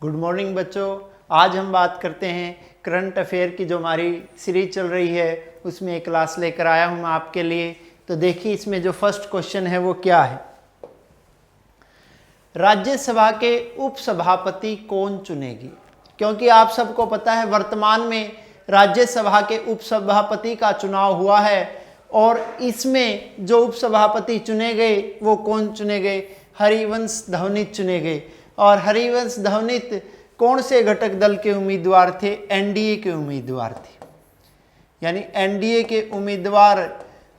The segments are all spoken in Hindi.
गुड मॉर्निंग बच्चों। आज हम बात करते हैं करंट अफेयर की जो हमारी सीरीज चल रही है उसमें एक क्लास लेकर आया हूं मैं आपके लिए। तो देखिए इसमें जो फर्स्ट क्वेश्चन है वो क्या है। राज्यसभा के उपसभापति कौन चुनेगी? क्योंकि आप सबको पता है वर्तमान में राज्यसभा के उपसभापति का चुनाव हुआ है और इसमें जो उपसभापति चुने गए वो कौन चुने गए? हरिवंश धवनित चुने गए। और हरिवंश धवनित कौन से घटक दल के उम्मीदवार थे? एनडीए के उम्मीदवार थे। यानी एनडीए के उम्मीदवार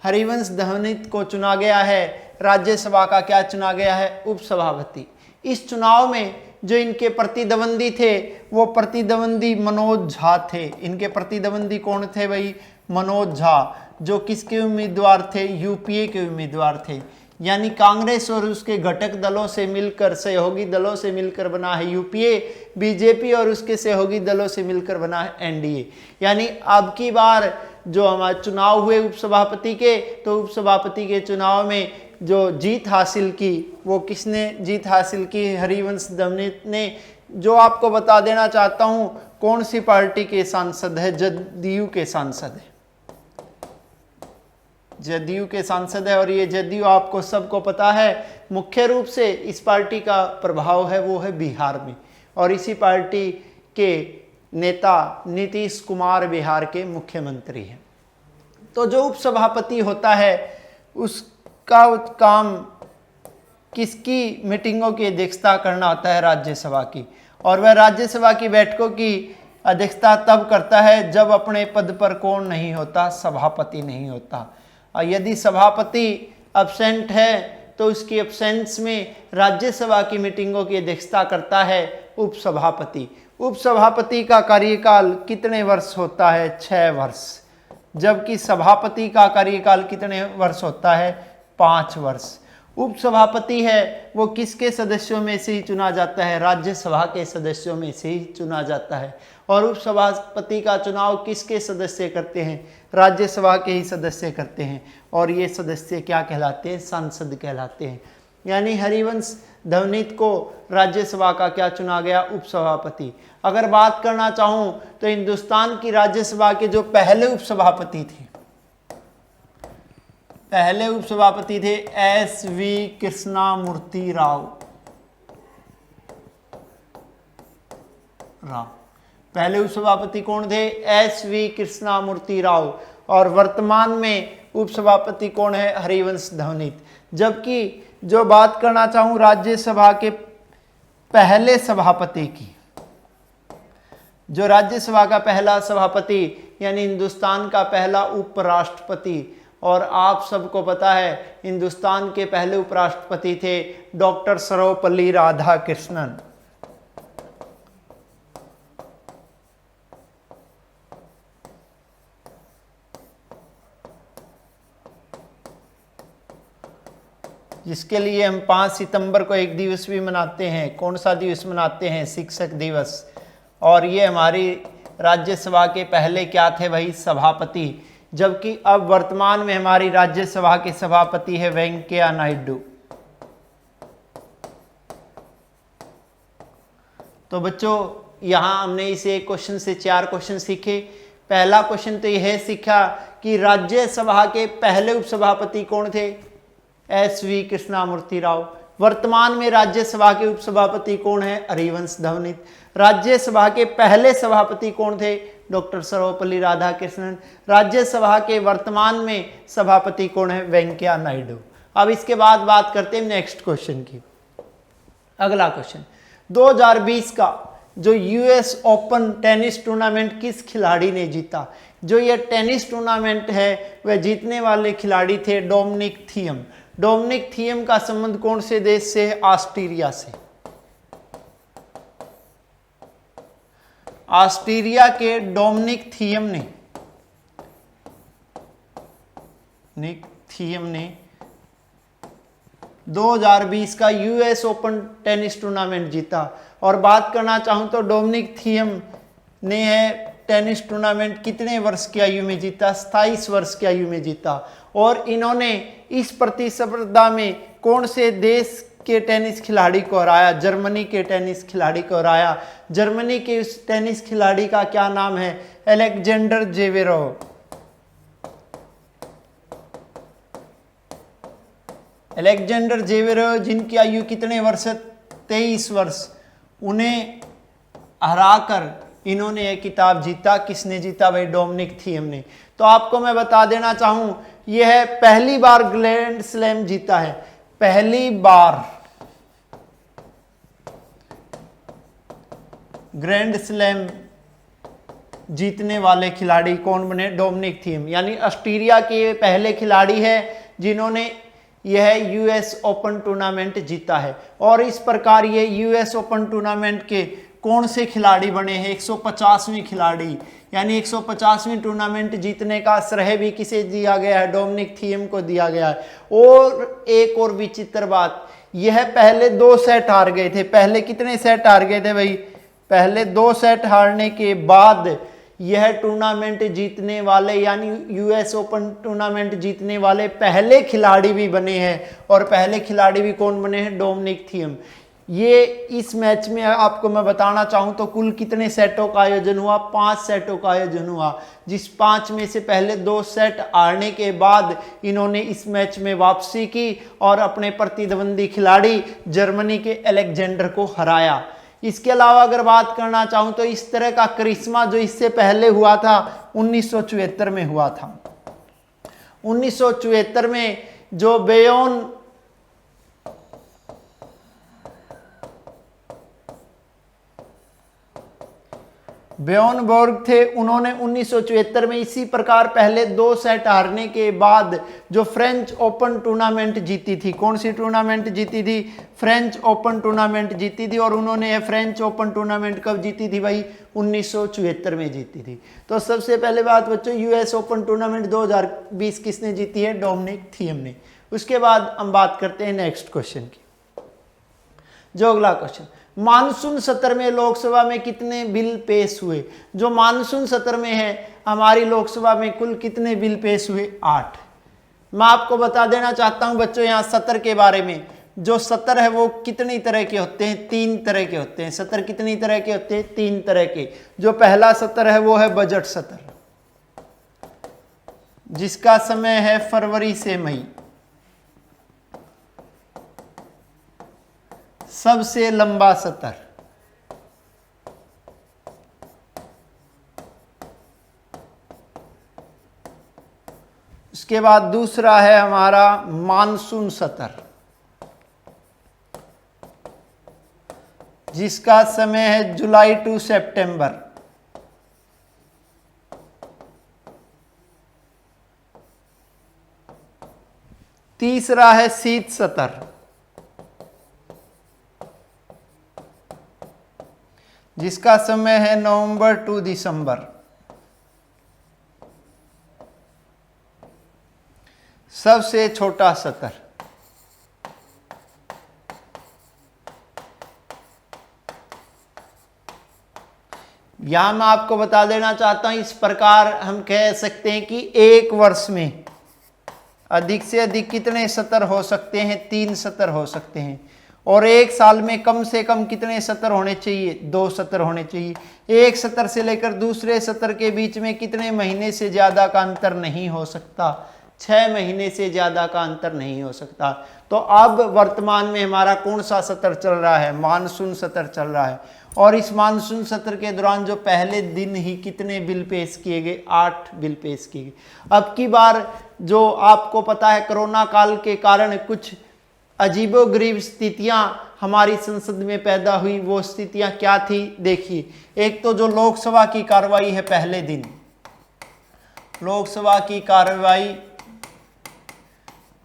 हरिवंश धवनित को चुना गया है। राज्यसभा का क्या चुना गया है? उपसभापति। इस चुनाव में जो इनके प्रतिद्वंदी थे वो प्रतिद्वंदी मनोज झा थे। इनके प्रतिद्वंदी कौन थे भाई? मनोज झा, जो किसके उम्मीदवार थे? यूपीए के उम्मीदवार थे। यानी कांग्रेस और उसके घटक दलों से मिलकर, सहयोगी दलों से मिलकर बना है यूपीए, बीजेपी और उसके सहयोगी दलों से मिलकर बना है एनडीए। यानी अब की बार जो हमारे चुनाव हुए उपसभापति के, तो उपसभापति के चुनाव में जो जीत हासिल की वो किसने जीत हासिल की? हरिवंश धवनित ने। जो आपको बता देना चाहता हूं कौन सी पार्टी के सांसद है? जदयू के सांसद है। जदयू के सांसद है। और ये जदयू आपको सबको पता है मुख्य रूप से इस पार्टी का प्रभाव है वो है बिहार में, और इसी पार्टी के नेता नीतीश कुमार बिहार के मुख्यमंत्री हैं। तो जो उपसभापति होता है उसका काम किसकी मीटिंगों की अध्यक्षता करना होता है? राज्यसभा की। और वह राज्यसभा की बैठकों की अध्यक्षता तब करता है जब अपने पद पर कौन नहीं होता? सभापति नहीं होता। और यदि सभापति अब्सेंट है तो उसकी अब्सेंस में राज्यसभा की मीटिंगों की अध्यक्षता करता है उपसभापति। उपसभापति का कार्यकाल कितने वर्ष होता है? 6 वर्ष। जबकि सभापति का कार्यकाल कितने वर्ष होता है? 5 वर्ष। उपसभापति है वो किसके सदस्यों में से ही चुना जाता है? राज्यसभा के सदस्यों में से ही चुना जाता है। और उपसभापति का चुनाव किसके सदस्य करते हैं? राज्यसभा के ही सदस्य करते हैं। और ये सदस्य क्या कहलाते हैं? सांसद कहलाते हैं। यानी हरिवंश धवनित को राज्यसभा का क्या चुना गया? उपसभापति। अगर बात करना चाहूं तो हिंदुस्तान की राज्यसभा के जो पहले उपसभापति थे, पहले उपसभापति थे एस.वी. कृष्णमूर्ति राव। पहले उपसभापति कौन थे? एस.वी. कृष्णमूर्ति राव। और वर्तमान में उपसभापति कौन है? हरिवंश धवनित। जबकि जो बात करना चाहूं राज्यसभा के पहले सभापति की, जो राज्यसभा का पहला सभापति यानी हिंदुस्तान का पहला उपराष्ट्रपति, और आप सबको पता है हिंदुस्तान के पहले उपराष्ट्रपति थे डॉक्टर सर्वपल्ली राधाकृष्णन। जिसके लिए हम 5 सितंबर को एक दिवस भी मनाते हैं। कौन सा दिवस मनाते हैं? शिक्षक दिवस। और ये हमारी राज्यसभा के पहले क्या थे भाई? सभापति। जबकि अब वर्तमान में हमारी राज्यसभा के सभापति है वेंकैया नायडू। तो बच्चों यहां हमने इसे एक क्वेश्चन से 4 क्वेश्चन सीखे। पहला क्वेश्चन तो यह सीखा कि राज्यसभा के पहले उपसभापति कौन थे? एस.वी. कृष्णमूर्ति राव। वर्तमान में राज्यसभा के उपसभापति कौन है? हरिवंश धवनित। राज्यसभा के पहले सभापति कौन थे? डॉक्टर सर्वपल्ली राधाकृष्णन। राज्यसभा के वर्तमान में सभापति कौन है? वेंकैया नायडू। अब इसके बाद बात करते हैं नेक्स्ट क्वेश्चन की। अगला क्वेश्चन, 2020 का जो यूएस ओपन टेनिस टूर्नामेंट किस खिलाड़ी ने जीता? जो यह टेनिस टूर्नामेंट है वह जीतने वाले खिलाड़ी थे डोमिनिक थियम। डोमिनिक थियम का संबंध कौन से देश से है? ऑस्ट्रेलिया से। ऑस्ट्रेलिया के डोमिनिक थियम ने 2020 का यूएस ओपन टेनिस टूर्नामेंट जीता। और बात करना चाहूं तो डोमिनिक थियम ने है टेनिस टूर्नामेंट कितने वर्ष की आयु में जीता? 27 वर्ष की आयु में जीता। और इन्होंने इस प्रतिस्पर्धा में कौन से देश के टेनिस खिलाड़ी को हराया, जर्मनी के टेनिस खिलाड़ी को हराया। जर्मनी के उस टेनिस खिलाड़ी का क्या नाम है? अलेक्जेंडर जेवेरोव। अलेक्जेंडर जेवेरोव, जिनकी आयु कितने वर्ष? 23 वर्ष। उन्हें हराकर इन्होंने यह किताब जीता। किसने जीता भाई? डोमिनिक थियम ने। तो आपको मैं बता देना चाहूं, यह पहली बार ग्रैंड स्लैम जीता है। पहली बार ग्रैंड स्लैम जीतने वाले खिलाड़ी कौन बने? Dominic Thiem. यानी ऑस्ट्रेलिया के पहले खिलाड़ी है जिन्होंने यह यूएस ओपन टूर्नामेंट जीता है। और इस प्रकार ये यूएस ओपन टूर्नामेंट के कौन से खिलाड़ी बने हैं? 150वें खिलाड़ी। यानी 150वें टूर्नामेंट जीतने का श्रेय भी किसे दिया गया है? डोमिनिक थियम को दिया गया है। और एक और विचित्र बात, यह पहले 2 सेट हार गए थे। पहले कितने सेट हार गए थे भाई? पहले 2 सेट हारने के बाद यह टूर्नामेंट जीतने वाले, यानी यूएस ओपन टूर्नामेंट जीतने वाले पहले खिलाड़ी भी बने हैं। और पहले खिलाड़ी भी कौन बने हैं? Dominic Thiem. ये इस मैच में आपको मैं बताना चाहूं तो कुल कितने सेटों का आयोजन हुआ? 5 सेटों का आयोजन हुआ, जिस 5 में से पहले 2 सेट हारने के बाद इन्होंने इस मैच में वापसी की और अपने प्रतिद्वंदी खिलाड़ी जर्मनी के अलेक्जेंडर को हराया। इसके अलावा अगर बात करना चाहूं तो इस तरह का करिश्मा जो इससे पहले हुआ था 1974 में हुआ था। 1974 में जो बेयोन बोर्ग थे, उन्होंने 1974 में इसी प्रकार पहले 2 सेट हारने के बाद जो फ्रेंच ओपन टूर्नामेंट जीती थी। कौन सी टूर्नामेंट जीती थी? फ्रेंच ओपन टूर्नामेंट जीती थी। और उन्होंने यह फ्रेंच ओपन टूर्नामेंट कब जीती थी भाई? 1974 में जीती थी। तो सबसे पहले बात बच्चों, यूएस ओपन टूर्नामेंट 2020 किसने जीती है? डोमिनिक थियम ने। उसके बाद हम बात करते हैं नेक्स्ट क्वेश्चन की। जो अगला क्वेश्चन, मानसून सत्र में लोकसभा में कितने बिल पेश हुए? जो मानसून सत्र में है हमारी लोकसभा में कुल कितने बिल पेश हुए? 8। मैं आपको बता देना चाहता हूं बच्चों यहाँ सत्र के बारे में। जो सत्र है वो कितनी तरह के होते हैं? 3 तरह के होते हैं। सत्र कितनी तरह के होते हैं? 3 तरह के। जो पहला सत्र है वो है बजट सत्र, जिसका समय है फरवरी से मई। सबसे लंबा सत्र। उसके बाद दूसरा है हमारा मानसून सत्र, जिसका समय है जुलाई टू सितंबर। तीसरा है शीत सत्र, जिसका समय है नवंबर टू दिसंबर। सबसे छोटा सत्र। यहां मैं आपको बता देना चाहता हूं, इस प्रकार हम कह सकते हैं कि एक वर्ष में अधिक से अधिक कितने सत्र हो सकते हैं? 3 सत्र हो सकते हैं। और एक साल में कम से कम कितने सत्र होने चाहिए? 2 सत्र होने चाहिए। एक सत्र से लेकर दूसरे सत्र के बीच में कितने महीने से ज्यादा का अंतर नहीं हो सकता? 6 महीने से ज्यादा का अंतर नहीं हो सकता। तो अब वर्तमान में हमारा कौन सा सत्र चल रहा है? मानसून सत्र चल रहा है। और इस मानसून सत्र के दौरान जो पहले दिन ही कितने बिल पेश किए गए? 8 बिल पेश किए गए। अब की बार जो आपको पता है कोरोना काल के कारण कुछ अजीबोगरीब स्थितियां हमारी संसद में पैदा हुई। वो स्थितियां क्या थी? देखिए, एक तो जो लोकसभा की कार्रवाई है पहले दिन, लोकसभा की कार्रवाई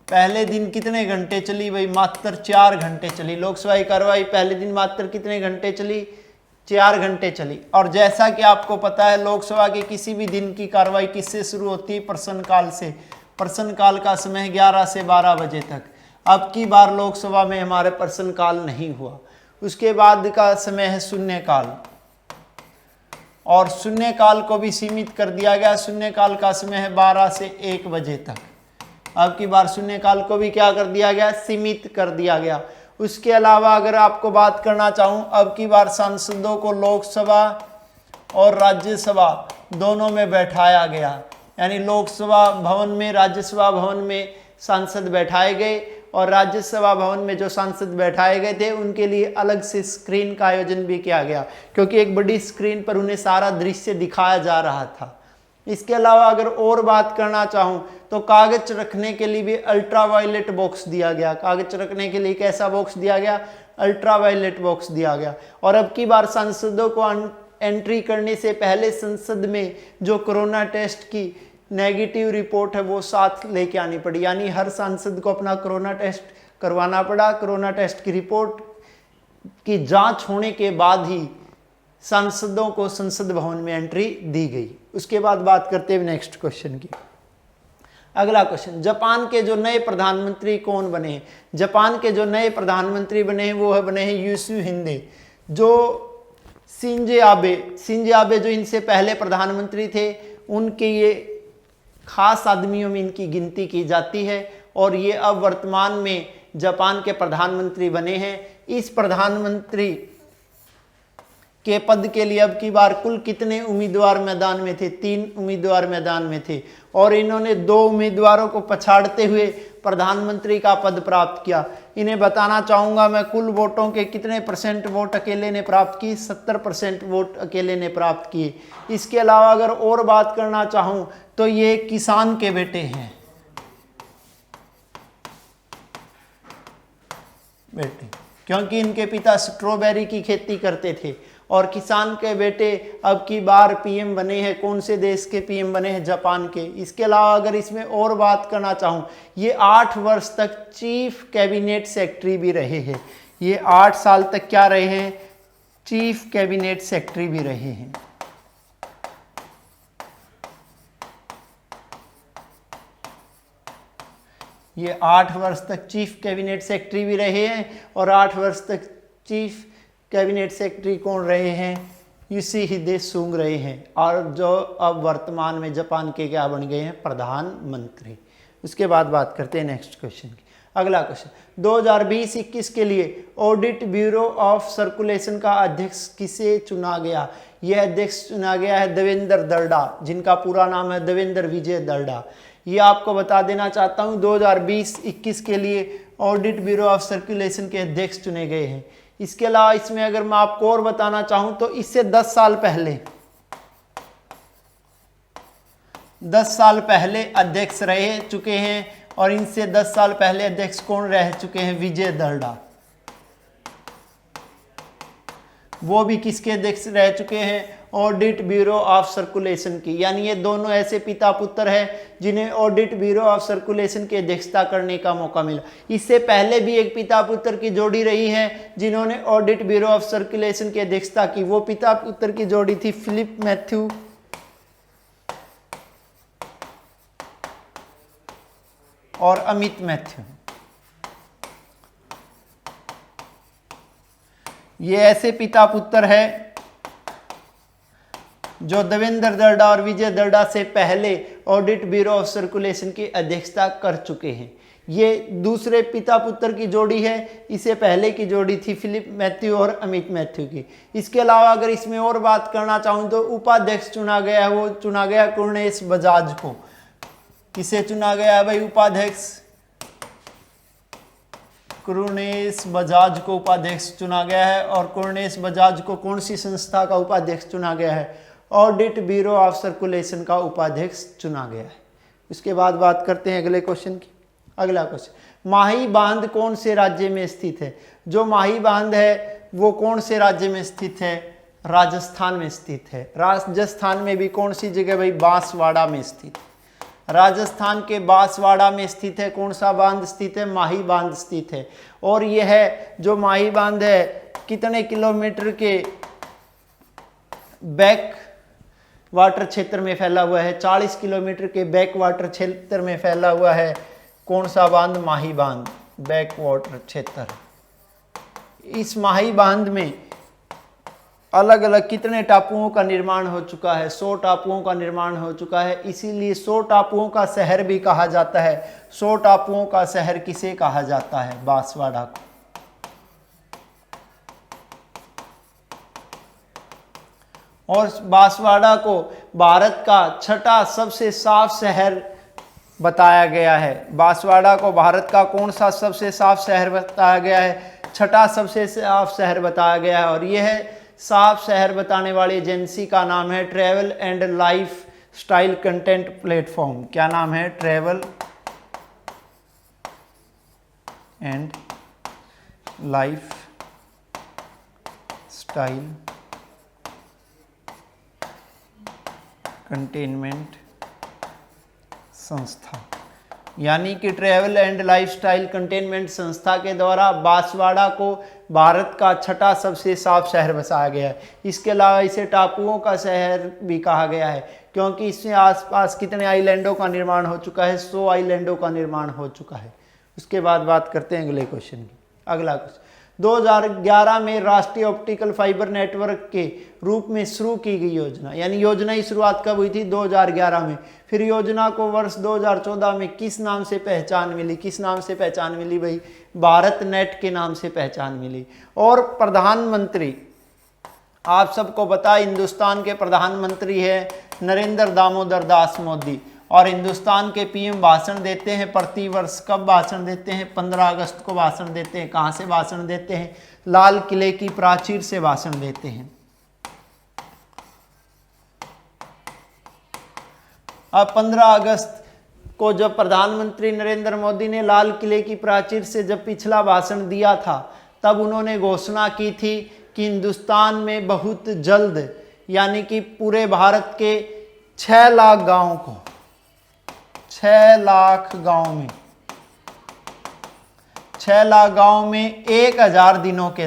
पहले दिन कितने घंटे चली भाई? मात्र 4 घंटे चली। लोकसभा की कार्रवाई पहले दिन मात्र कितने घंटे चली? 4 घंटे चली। और जैसा कि आपको पता है लोकसभा के किसी भी दिन की कार्रवाई किससे शुरू होती है? प्रश्नकाल से। प्रश्नकाल का समय 11 से 12 बजे तक। अब की बार लोकसभा में हमारे प्रश्नकाल नहीं हुआ। उसके बाद का समय है शून्यकाल, और शून्यकाल को भी सीमित कर दिया गया। शून्यकाल का समय है 12 से 1 बजे तक। अब की बार शून्यकाल को भी क्या कर दिया गया? सीमित कर दिया गया। उसके अलावा अगर आपको बात करना चाहूँ, अब की बार सांसदों को लोकसभा और राज्यसभा दोनों में बैठाया गया, यानी लोकसभा भवन में, राज्यसभा भवन में सांसद बैठाए गए और राज्यसभा भवन में जो सांसद बैठाए गए थे उनके लिए अलग से स्क्रीन का आयोजन भी किया गया, क्योंकि एक बड़ी स्क्रीन पर उन्हें सारा दृश्य दिखाया जा रहा था। इसके अलावा अगर और बात करना चाहूँ तो कागज रखने के लिए भी अल्ट्रावायलेट बॉक्स दिया गया। कागज रखने के लिए कैसा बॉक्स दिया गया? अल्ट्रावायलेट बॉक्स दिया गया। और अब की बार सांसदों को एंट्री करने से पहले संसद में जो कोरोना टेस्ट की नेगेटिव रिपोर्ट है वो साथ लेके आनी पड़ी, यानी हर सांसद को अपना कोरोना टेस्ट करवाना पड़ा। कोरोना टेस्ट की रिपोर्ट की जांच होने के बाद ही सांसदों को संसद भवन में एंट्री दी गई। उसके बाद बात करते हैं नेक्स्ट क्वेश्चन की। अगला क्वेश्चन, जापान के जो नए प्रधानमंत्री कौन बने हैं? जापान के जो नए प्रधानमंत्री बने हैं वो बने हैं योशिहिदे हिंदे। जो शिंजो आबे जो इनसे पहले प्रधानमंत्री थे, उनके ये खास आदमियों में इनकी गिनती की जाती है और ये अब वर्तमान में जापान के प्रधानमंत्री बने हैं। इस प्रधानमंत्री के पद के लिए अब की बार कुल कितने उम्मीदवार मैदान में थे? 3 उम्मीदवार मैदान में थे और इन्होंने 2 उम्मीदवारों को पछाड़ते हुए प्रधानमंत्री का पद प्राप्त किया। इन्हें बताना चाहूँगा मैं, कुल वोटों के कितने % वोट अकेले ने प्राप्त की? 70% वोट अकेले ने प्राप्त किए। इसके अलावा अगर और बात करना चाहूँ तो ये किसान के बेटे हैं, क्योंकि इनके पिता स्ट्रॉबेरी की खेती करते थे और किसान के बेटे अब की बार पीएम बने हैं। कौन से देश के पीएम बने हैं? जापान के। इसके अलावा अगर इसमें और बात करना चाहूँ, ये 8 वर्ष तक चीफ कैबिनेट सेक्रेटरी भी रहे हैं। ये 8 साल तक क्या रहे हैं? चीफ कैबिनेट सेक्रेटरी भी रहे हैं। ये 8 वर्ष तक चीफ कैबिनेट सेक्रेटरी भी रहे हैं और 8 वर्ष तक चीफ कैबिनेट सेक्रेटरी कौन रहे हैं? योशिहिदे सुगा रहे हैं और जो अब वर्तमान में जापान के क्या बन गए हैं? प्रधानमंत्री। उसके बाद बात करते हैं नेक्स्ट क्वेश्चन की। अगला क्वेश्चन, 2020-21 के लिए ऑडिट ब्यूरो ऑफ सर्कुलेशन का अध्यक्ष किसे चुना गया? यह अध्यक्ष चुना गया है देवेंद्र दर्डा, जिनका पूरा नाम है देवेंद्र विजय दर्डा। ये आपको बता देना चाहता हूँ, 2020-21 के लिए ऑडिट ब्यूरो ऑफ सर्कुलेशन के अध्यक्ष चुने गए हैं। इसके अलावा इसमें अगर मैं आपको और बताना चाहूँ तो इससे 10 साल पहले अध्यक्ष रह चुके हैं और इनसे 10 साल पहले अध्यक्ष कौन रह चुके हैं? विजय दर्डा। वो भी किसके अध्यक्ष रह चुके हैं? ऑडिट ब्यूरो ऑफ सर्कुलेशन की। यानी ये दोनों ऐसे पिता पुत्र हैं जिन्हें ऑडिट ब्यूरो ऑफ सर्कुलेशन की अध्यक्षता करने का मौका मिला। इससे पहले भी एक पिता पुत्र की जोड़ी रही है जिन्होंने ऑडिट ब्यूरो ऑफ सर्कुलेशन की अध्यक्षता की। वो पिता पुत्र की जोड़ी थी फिलिप मैथ्यू और अमित मैथ्यू। ये ऐसे पिता पुत्र है जो देवेंद्र दर्डा और विजय दर्डा से पहले ऑडिट ब्यूरो ऑफ सर्कुलेशन की अध्यक्षता कर चुके हैं। ये दूसरे पिता पुत्र की जोड़ी है, इससे पहले की जोड़ी थी फिलिप मैथ्यू और अमित मैथ्यू की। इसके अलावा अगर इसमें और बात करना चाहूँ तो उपाध्यक्ष चुना गया है, वो चुना गया कुर्णेश बजाज को। किसे चुना गया है भाई? उपाध्यक्ष कुर्णेश बजाज को उपाध्यक्ष चुना गया है। और कुर्णेश बजाज को कौन सी संस्था का उपाध्यक्ष चुना गया है? ऑडिट ब्यूरो ऑफ सर्कुलेशन का उपाध्यक्ष चुना गया है। उसके बाद बात करते हैं अगले क्वेश्चन की। अगला क्वेश्चन, माही बांध कौन से राज्य में स्थित है? जो माही बांध है वो कौन से राज्य में स्थित है? राजस्थान में स्थित है। राजस्थान में भी कौन सी जगह भाई? बांसवाड़ा में स्थित है। राजस्थान के बांसवाड़ा में स्थित है। कौन सा बांध स्थित है? माही बांध स्थित है। और यह है जो माही बांध है कितने किलोमीटर के बैक वाटर क्षेत्र में फैला हुआ है? 40 किलोमीटर के बैक वाटर क्षेत्र में फैला हुआ है। कौन सा बांध? माही बांध, बैक वाटर क्षेत्र। इस माही बांध में अलग अलग कितने टापुओं का निर्माण हो चुका है? 100 टापुओं का निर्माण हो चुका है। इसीलिए 100 टापुओं का शहर भी कहा जाता है। 100 टापुओं का शहर किसे कहा जाता है? बांसवाड़ा को। और बांसवाड़ा को भारत का छठा सबसे साफ शहर बताया गया है। बांसवाड़ा को भारत का कौन सा सबसे साफ शहर बताया गया है? छठा सबसे साफ शहर बताया गया है। और यह साफ शहर बताने वाली एजेंसी का नाम है travel and life style content platform. क्या नाम है? Travel and life style containment संस्था। यानी कि ट्रैवल एंड लाइफस्टाइल कंटेनमेंट संस्था के द्वारा बांसवाड़ा को भारत का छठा सबसे साफ शहर बसाया गया है। इसके अलावा इसे टापुओं का शहर भी कहा गया है, क्योंकि इसमें आसपास कितने आइलैंडों का निर्माण हो चुका है? 100 आइलैंडों का निर्माण हो चुका है। उसके बाद बात करते हैं अगले क्वेश्चन की। अगला क्वेश्चन, 2011 में राष्ट्रीय ऑप्टिकल फाइबर नेटवर्क के रूप में शुरू की गई योजना, यानी योजना की शुरुआत कब हुई थी? 2011 में। फिर योजना को वर्ष 2014 में किस नाम से पहचान मिली? किस नाम से पहचान मिली भाई? भारत नेट के नाम से पहचान मिली। और प्रधानमंत्री, आप सबको पता है हिंदुस्तान के प्रधानमंत्री है नरेंद्र दामोदर दास मोदी। और हिंदुस्तान के पीएम भाषण देते हैं प्रतिवर्ष। कब भाषण देते हैं? 15 अगस्त को भाषण देते हैं। कहाँ से भाषण देते हैं? लाल किले की प्राचीर से भाषण देते हैं। अब 15 अगस्त को जब प्रधानमंत्री नरेंद्र मोदी ने लाल किले की प्राचीर से जब पिछला भाषण दिया था, तब उन्होंने घोषणा की थी कि हिंदुस्तान में बहुत जल्द, यानी कि पूरे भारत के 6 लाख गांवों को, 6 लाख गांव में 1000 दिनों के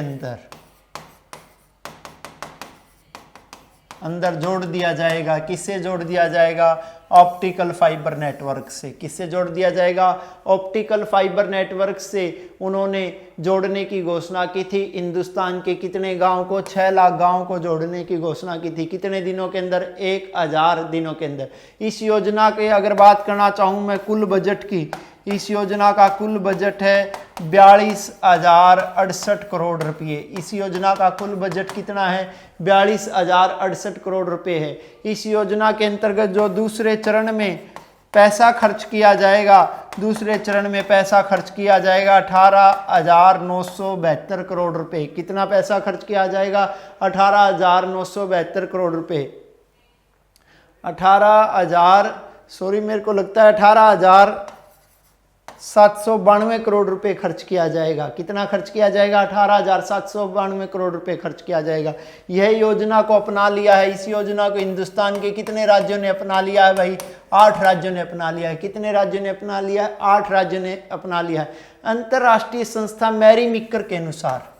अंदर जोड़ दिया जाएगा। किससे जोड़ दिया जाएगा? ऑप्टिकल फाइबर नेटवर्क से। किससे जोड़ दिया जाएगा? ऑप्टिकल फाइबर नेटवर्क से उन्होंने जोड़ने की घोषणा की थी। हिंदुस्तान के कितने गांव को? 6 लाख गांव को जोड़ने की घोषणा की थी। कितने दिनों के अंदर? 1000 दिनों के अंदर। इस योजना की अगर बात करना चाहूँ मैं कुल बजट की, इस योजना का कुल बजट है 42,068 करोड़ रुपये। इस योजना का कुल बजट कितना है? 42,068 करोड़ रुपये है। इस योजना के अंतर्गत जो दूसरे चरण में पैसा खर्च किया जाएगा, दूसरे चरण में पैसा खर्च किया जाएगा 18,972 करोड़ रुपये। कितना पैसा खर्च किया जाएगा? 18,972 करोड़ रुपये। 18,792 करोड़ रुपए खर्च किया जाएगा। कितना खर्च किया जाएगा? 18,792 करोड़ रुपए खर्च किया जाएगा। यह योजना को अपना लिया है। इस योजना को हिंदुस्तान के कितने राज्यों ने अपना लिया है भाई? 8 राज्यों ने अपना लिया है। कितने राज्यों ने अपना लिया है? 8 राज्यों ने अपना लिया है। अंतरराष्ट्रीय संस्था मैरी मिक्कर के अनुसार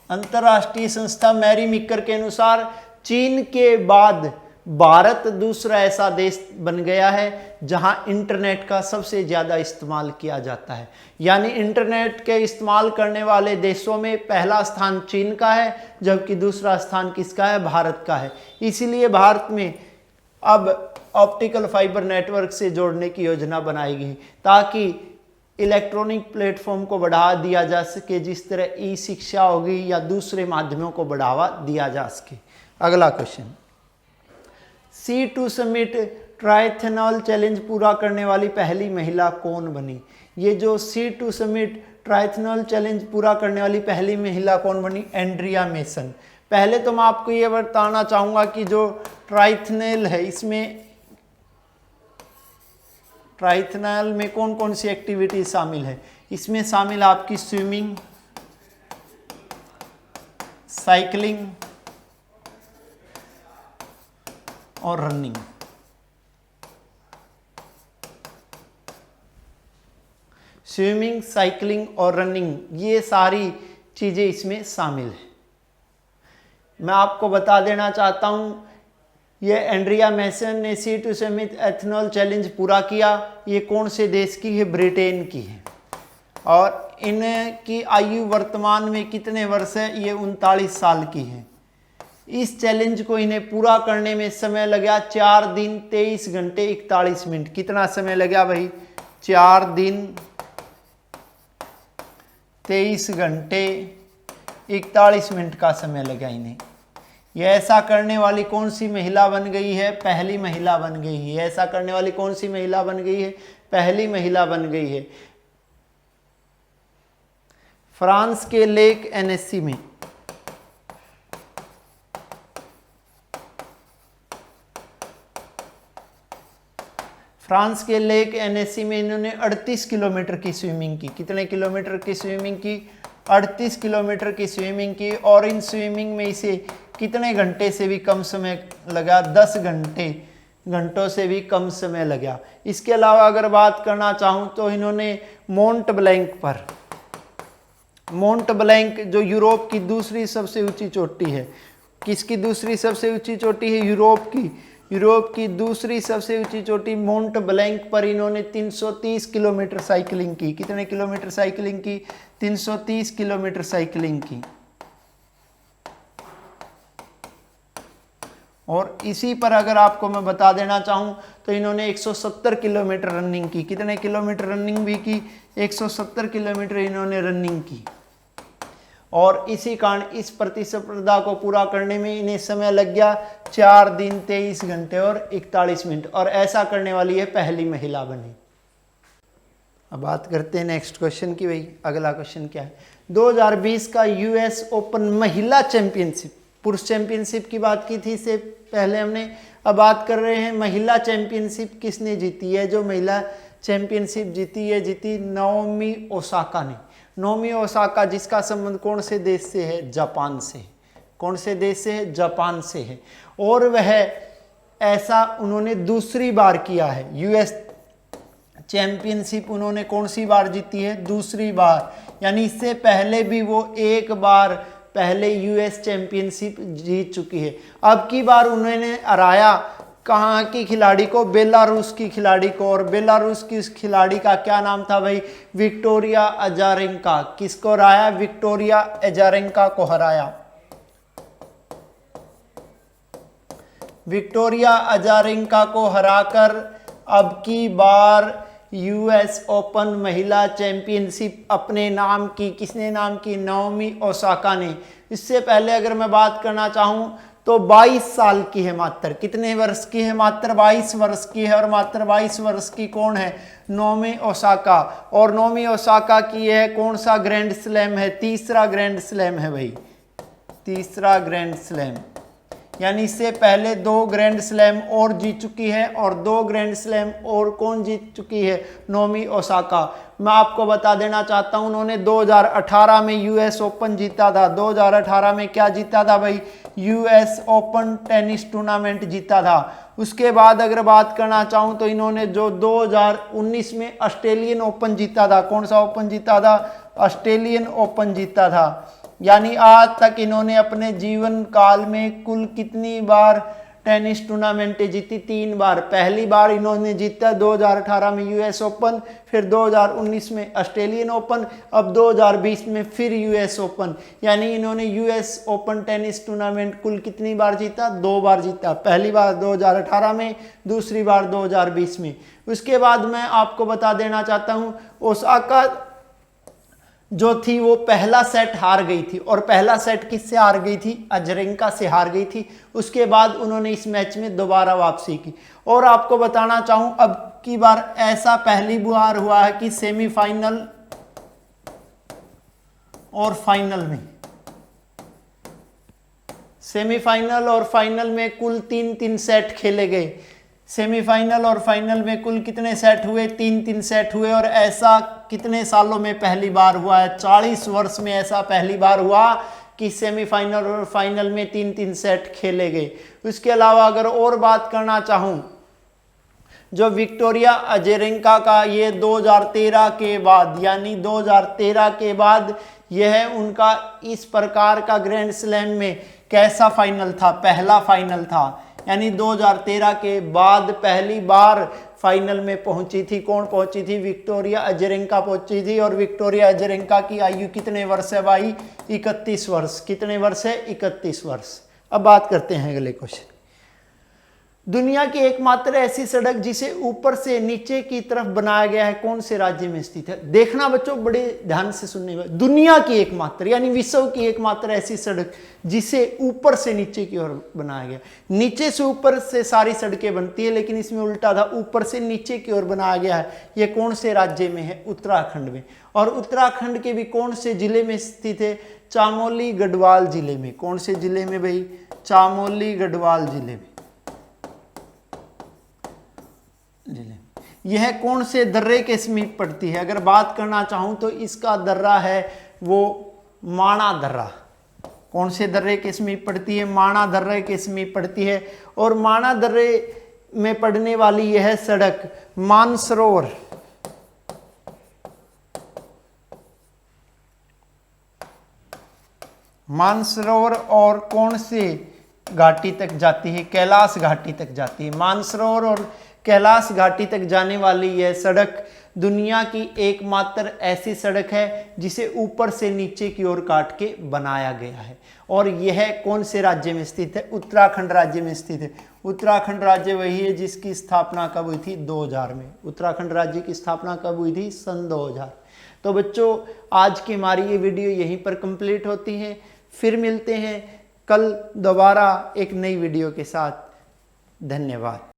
अंतरराष्ट्रीय संस्था मैरी मिक्कर के अनुसार चीन के बाद भारत दूसरा ऐसा देश बन गया है जहां इंटरनेट का सबसे ज़्यादा इस्तेमाल किया जाता है। यानी इंटरनेट के इस्तेमाल करने वाले देशों में पहला स्थान चीन का है, जबकि दूसरा स्थान किसका है? भारत का है। इसीलिए भारत में अब ऑप्टिकल फाइबर नेटवर्क से जोड़ने की योजना बनाई गई ताकि इलेक्ट्रॉनिक प्लेटफॉर्म को बढ़ावा दिया जा सके, जिस तरह ई शिक्षा होगी या दूसरे माध्यमों को बढ़ावा दिया जा सके। अगला क्वेश्चन, C2 समिट ट्राइथेनॉल चैलेंज पूरा करने वाली पहली महिला कौन बनी? ये जो C2 समिट ट्राइथेनॉल चैलेंज पूरा करने वाली पहली महिला कौन बनी? Andrea mason. पहले तो मैं आपको ये बताना चाहूँगा कि जो ट्राइथेनॉल है, इसमें ट्राइथेनॉल में कौन कौन सी एक्टिविटी शामिल है? इसमें शामिल आपकी स्विमिंग, साइकिलिंग और रनिंग। स्विमिंग, साइकिलिंग और रनिंग, ये सारी चीजें इसमें शामिल है। मैं आपको बता देना चाहता हूं, ये एंड्रिया मेसन ने C2 समिट एथेनॉल चैलेंज पूरा किया। ये कौन से देश की है? ब्रिटेन की है। और इनकी आयु वर्तमान में कितने वर्ष है? ये 39 साल की है। इस चैलेंज को इन्हें पूरा करने में समय लगा 4 दिन 23 घंटे 41 मिनट। कितना समय लगा भाई? 4 दिन 23 घंटे 41 मिनट का समय लगा इन्हें। यह ऐसा करने वाली कौन सी महिला बन गई है? पहली महिला बन गई है। ऐसा करने वाली कौन सी महिला बन गई है? पहली महिला बन गई है। फ्रांस के लेक एनेसी में फ्रांस के लेक एनेसी में इन्होंने 38 किलोमीटर की स्विमिंग की। कितने किलोमीटर की स्विमिंग की? 38 किलोमीटर की स्विमिंग की। और इन स्विमिंग में इसे कितने घंटे से भी कम समय लगा? 10 घंटों से भी कम समय लगा। इसके अलावा अगर बात करना चाहूँ तो इन्होंने मोंट ब्लैंक जो यूरोप की दूसरी सबसे ऊंची चोटी है। किसकी दूसरी सबसे ऊंची चोटी है? यूरोप की दूसरी सबसे ऊंची चोटी मोंट ब्लैंक पर इन्होंने 330 किलोमीटर साइकिलिंग की। कितने किलोमीटर साइकिलिंग की? 330 किलोमीटर साइकिलिंग की। और इसी पर अगर आपको मैं बता देना चाहूं तो इन्होंने 170 किलोमीटर रनिंग की। कितने किलोमीटर रनिंग भी की? 170 किलोमीटर इन्होंने रनिंग की। और इसी कारण इस प्रतिस्पर्धा को पूरा करने में इन्हें समय लग गया 4 दिन 23 घंटे और 41 मिनट। और ऐसा करने वाली ये पहली महिला बनी। अब बात करते हैं नेक्स्ट क्वेश्चन की। भाई अगला क्वेश्चन क्या है? 2020 का यूएस ओपन महिला चैंपियनशिप, पुरुष चैंपियनशिप की बात की थी इससे पहले हमने। अब बात कर रहे हैं महिला चैंपियनशिप किसने जीती है? जो महिला चैंपियनशिप जीती है, जीती नाओमी ओसाका ने। नाओमी ओसाका जिसका संबंध कौन से देश से है? जापान से। कौन से देश से है? जापान से है। और वह ऐसा उन्होंने दूसरी बार किया है। यूएस चैंपियनशिप उन्होंने कौन सी बार जीती है? दूसरी बार। यानी इससे पहले भी वो एक बार पहले यूएस चैंपियनशिप जीत चुकी है। अब की बार उन्होंने हराया कहाँ की खिलाड़ी को? बेलारूस की खिलाड़ी को। और बेलारूस की उस खिलाड़ी का क्या नाम था भाई? Victoria Azarenka. किसको हराया? विक्टोरिया अजारेंका को हराया। विक्टोरिया अजारेंका को हराकर अब की बार यूएस ओपन महिला चैंपियनशिप अपने नाम की, किसने नाम की? नाओमी ओसाका ने। इससे पहले अगर मैं बात करना चाहूं तो 22 साल की है मात्र। कितने वर्ष की है? मात्र 22 वर्ष की है। और मात्र 22 वर्ष की कौन है? Naomi Osaka. और नाओमी ओसाका की यह कौन सा ग्रैंड स्लैम है? तीसरा ग्रैंड स्लैम है भाई, तीसरा ग्रैंड स्लैम। यानी इससे पहले 2 ग्रैंड स्लैम और जीत चुकी है। और 2 ग्रैंड स्लैम और कौन जीत चुकी है? Naomi Osaka. मैं आपको बता देना चाहता हूं उन्होंने 2018 में यूएस ओपन जीता था। 2018 में क्या जीता था भाई? यूएस ओपन टेनिस टूर्नामेंट जीता था। उसके बाद अगर बात करना चाहूं तो इन्होंने जो 2019 में ऑस्ट्रेलियन ओपन जीता था। कौन सा ओपन जीता था? ऑस्ट्रेलियन ओपन जीता था। यानी आज तक इन्होंने अपने जीवन काल में कुल कितनी बार टेनिस टूर्नामेंटें जीती? 3 बार। पहली बार इन्होंने जीता 2018 में यूएस ओपन, फिर 2019 में ऑस्ट्रेलियन ओपन, अब 2020 में फिर यूएस ओपन। यानी इन्होंने यूएस ओपन टेनिस टूर्नामेंट कुल कितनी बार जीता? 2 बार जीता। पहली बार 2018 में, दूसरी बार 2020 में। उसके बाद मैं आपको बता देना चाहता हूँ ओसाका जो थी वो पहला सेट हार गई थी। और पहला सेट किससे हार गई थी? अजरेंका से हार गई थी। उसके बाद उन्होंने इस मैच में दोबारा वापसी की। और आपको बताना चाहूं अब की बार ऐसा पहली बार हुआ है कि सेमीफाइनल और फाइनल में, सेमीफाइनल और फाइनल में कुल 3-3 सेट खेले गए। सेमीफाइनल और फाइनल में कुल कितने सेट हुए? 3-3 सेट हुए। और ऐसा कितने सालों में पहली बार हुआ है? 40 वर्ष में ऐसा पहली बार हुआ कि सेमीफाइनल और फाइनल में 3-3 सेट खेले गए। उसके अलावा अगर और बात करना चाहूं, जो विक्टोरिया अजारेंका का ये 2013 के बाद, यानी 2013 के बाद यह उनका इस प्रकार का ग्रैंड स्लैम में कैसा फाइनल था? पहला फाइनल था। यानी 2013 के बाद पहली बार फाइनल में पहुंची थी। कौन पहुंची थी? विक्टोरिया अजारेंका पहुंची थी। और विक्टोरिया अजारेंका की आयु कितने वर्ष है भाई? 31 वर्ष। कितने वर्ष है? 31 वर्ष। अब बात करते हैं अगले क्वेश्चन। दुनिया की एकमात्र ऐसी सड़क जिसे ऊपर से नीचे की तरफ बनाया गया है कौन से राज्य में स्थित है? देखना बच्चों, बड़े ध्यान से सुनने में, दुनिया की एकमात्र यानी विश्व की एकमात्र ऐसी सड़क जिसे ऊपर से नीचे की ओर बनाया गया। नीचे से ऊपर से सारी सड़कें बनती है, लेकिन इसमें उल्टा था, ऊपर से नीचे की ओर बनाया गया है। यह कौन से राज्य में है? उत्तराखंड में। और उत्तराखंड के भी कौन से जिले में स्थित है? चामोली गढ़वाल जिले में। कौन से जिले में भाई? चामोली गढ़वाल जिले में। यह कौन से दर्रे के समीप पड़ती है? अगर बात करना चाहूं तो इसका दर्रा है वो माणा दर्रा। कौन से दर्रे के समीप पड़ती है? माणा दर्रे के समीप पड़ती है। और माणा दर्रे में पड़ने वाली यह सड़क मानसरोवर और कौन से घाटी तक जाती है? कैलाश घाटी तक जाती है। मानसरोवर और कैलाश घाटी तक जाने वाली यह सड़क दुनिया की एकमात्र ऐसी सड़क है जिसे ऊपर से नीचे की ओर काट के बनाया गया है। और यह कौन से राज्य में स्थित है? उत्तराखंड राज्य में स्थित है। उत्तराखंड राज्य वही है जिसकी स्थापना कब हुई थी? 2000 में। उत्तराखंड राज्य की स्थापना कब हुई थी? सन 2000। तो बच्चों, आज की हमारी ये वीडियो यहीं पर कंप्लीट होती है। फिर मिलते हैं कल दोबारा एक नई वीडियो के साथ। धन्यवाद।